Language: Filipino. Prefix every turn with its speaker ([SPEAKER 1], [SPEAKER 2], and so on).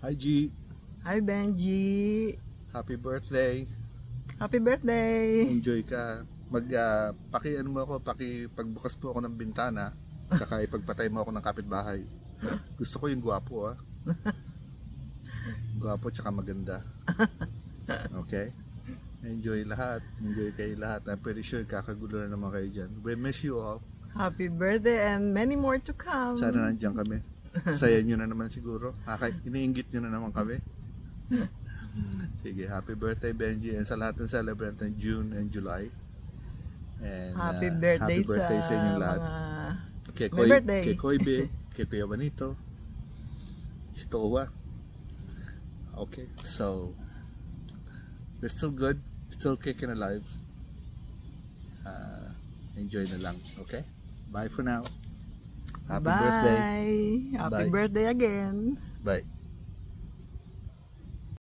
[SPEAKER 1] Hi G.
[SPEAKER 2] Hi Benji.
[SPEAKER 1] Happy birthday.
[SPEAKER 2] Happy birthday.
[SPEAKER 1] Enjoy ka. Paki-ano mo ako, pagbukas po ako ng bintana, saka ipagpatay mo ako ng kapitbahay. Gusto ko yung gwapo Gwapo tsaka maganda. Okay? Enjoy lahat. Enjoy kayo lahat. I'm pretty sure kakagulo na naman kayo dyan. We miss you all.
[SPEAKER 2] Happy birthday and many more to come.
[SPEAKER 1] Sana nandiyan kami. Saya nyo na naman siguro. Iniinggit nyo na naman kami. Sige, happy birthday Benji, and sa lahat ng celebrant ng June and July. And
[SPEAKER 2] happy birthday
[SPEAKER 1] sa inyong lahat. Kay Koibe, kay Kuya Benito, si Towa. Okay, so we're still good, still kicking alive. Enjoy na lang, okay? Bye for now. Happy birthday.
[SPEAKER 2] Happy birthday again.
[SPEAKER 1] Bye.